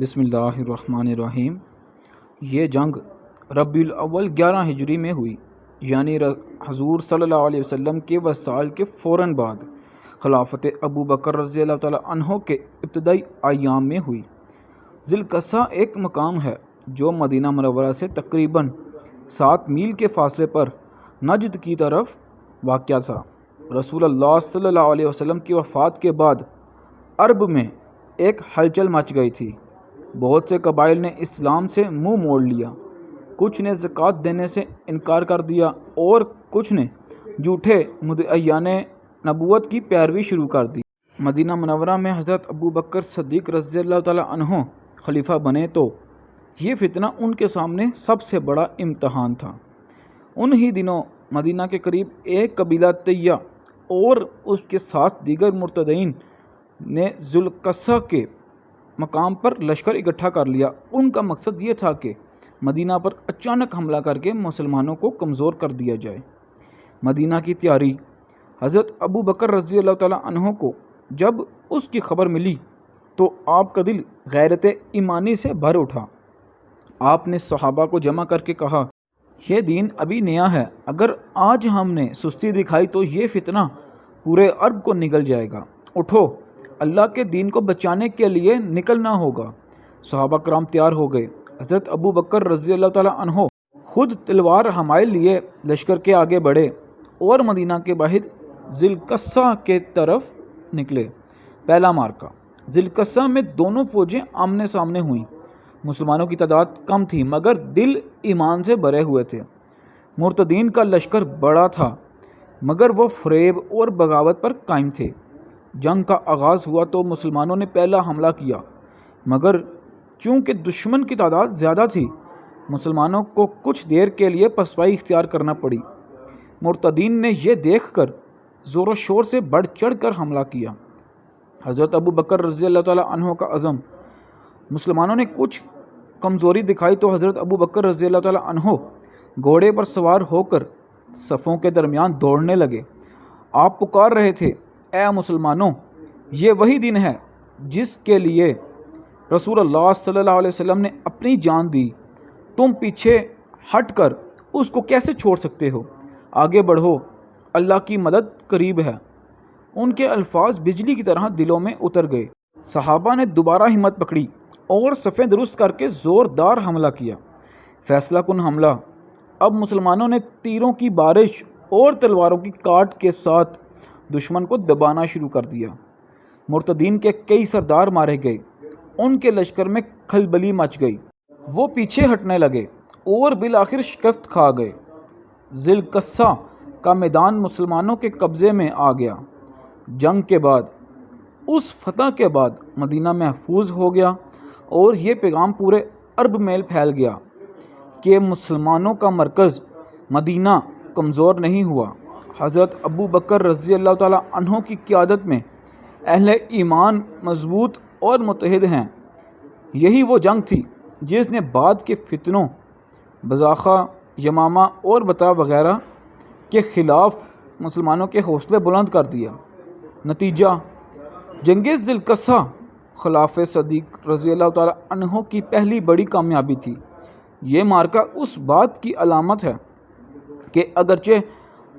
بسم اللہ الرحمن الرحیم۔ یہ جنگ ربیع الاول 11 ہجری میں ہوئی، یعنی حضور صلی اللہ علیہ وسلم کے وصال کے فوراً بعد خلافت ابو بکر رضی اللہ تعالیٰ عنہ کے ابتدائی ایام میں ہوئی۔ ذی القصہ ایک مقام ہے جو مدینہ منورہ سے تقریباً 7 میل کے فاصلے پر نجد کی طرف واقع تھا۔ رسول اللہ صلی اللہ علیہ وسلم کی وفات کے بعد عرب میں ایک ہلچل مچ گئی تھی۔ بہت سے قبائل نے اسلام سے منہ موڑ لیا، کچھ نے زکوٰۃ دینے سے انکار کر دیا اور کچھ نے جھوٹے مدعیان نبوت کی پیروی شروع کر دی۔ مدینہ منورہ میں حضرت ابو بکر صدیق رضی اللہ تعالیٰ عنہ خلیفہ بنے تو یہ فتنہ ان کے سامنے سب سے بڑا امتحان تھا۔ انہی دنوں مدینہ کے قریب ایک قبیلہ طیہ اور اس کے ساتھ دیگر مرتدین نے ذی القصہ کے مقام پر لشکر اکٹھا کر لیا۔ ان کا مقصد یہ تھا کہ مدینہ پر اچانک حملہ کر کے مسلمانوں کو کمزور کر دیا جائے۔ مدینہ کی تیاری حضرت ابو بکر رضی اللہ تعالیٰ عنہ کو جب اس کی خبر ملی تو آپ کا دل غیرت ایمانی سے بھر اٹھا۔ آپ نے صحابہ کو جمع کر کے کہا، یہ دین ابھی نیا ہے، اگر آج ہم نے سستی دکھائی تو یہ فتنہ پورے عرب کو نگل جائے گا۔ اٹھو، اللہ کے دین کو بچانے کے لیے نکلنا ہوگا۔ صحابہ کرام تیار ہو گئے۔ حضرت ابو بکر رضی اللہ تعالیٰ عنہ خود تلوار حمائل لیے لشکر کے آگے بڑھے اور مدینہ کے باہر ذی القصہ کے طرف نکلے۔ پہلا مارکہ ذی القصہ میں دونوں فوجیں آمنے سامنے ہوئیں۔ مسلمانوں کی تعداد کم تھی مگر دل ایمان سے بھرے ہوئے تھے۔ مرتدین کا لشکر بڑا تھا مگر وہ فریب اور بغاوت پر قائم تھے۔ جنگ کا آغاز ہوا تو مسلمانوں نے پہلا حملہ کیا مگر چونکہ دشمن کی تعداد زیادہ تھی مسلمانوں کو کچھ دیر کے لیے پسپائی اختیار کرنا پڑی۔ مرتدین نے یہ دیکھ کر زور و شور سے بڑھ چڑھ کر حملہ کیا۔ حضرت ابو بکر رضی اللہ تعالیٰ عنہ کا عزم۔ مسلمانوں نے کچھ کمزوری دکھائی تو حضرت ابو بکر رضی اللہ تعالیٰ عنہ گھوڑے پر سوار ہو کر صفوں کے درمیان دوڑنے لگے۔ آپ پکار رہے تھے، اے مسلمانوں، یہ وہی دن ہے جس کے لیے رسول اللہ صلی اللہ علیہ وسلم نے اپنی جان دی، تم پیچھے ہٹ کر اس کو کیسے چھوڑ سکتے ہو؟ آگے بڑھو، اللہ کی مدد قریب ہے۔ ان کے الفاظ بجلی کی طرح دلوں میں اتر گئے۔ صحابہ نے دوبارہ ہمت پکڑی اور صفیں درست کر کے زوردار حملہ کیا۔ فیصلہ کن حملہ۔ اب مسلمانوں نے تیروں کی بارش اور تلواروں کی کاٹ کے ساتھ دشمن کو دبانا شروع کر دیا۔ مرتدین کے کئی سردار مارے گئے، ان کے لشکر میں کھلبلی مچ گئی، وہ پیچھے ہٹنے لگے اور بالآخر شکست کھا گئے۔ ذی القصہ کا میدان مسلمانوں کے قبضے میں آ گیا۔ جنگ کے بعد، اس فتح کے بعد مدینہ محفوظ ہو گیا اور یہ پیغام پورے عرب میں پھیل گیا کہ مسلمانوں کا مرکز مدینہ کمزور نہیں ہوا۔ حضرت ابو بکر رضی اللہ تعالیٰ عنہ کی قیادت میں اہل ایمان مضبوط اور متحد ہیں۔ یہی وہ جنگ تھی جس نے بعد کے فتنوں بزاخہ، یمامہ اور بطا وغیرہ کے خلاف مسلمانوں کے حوصلے بلند کر دیا۔ نتیجہ جنگ ذی القصہ خلافہ صدیق رضی اللہ تعالیٰ عنہ کی پہلی بڑی کامیابی تھی۔ یہ مارکہ اس بات کی علامت ہے کہ اگرچہ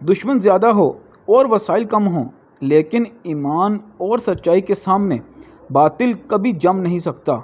دشمن زیادہ ہو اور وسائل کم ہوں لیکن ایمان اور سچائی کے سامنے باطل کبھی جم نہیں سکتا۔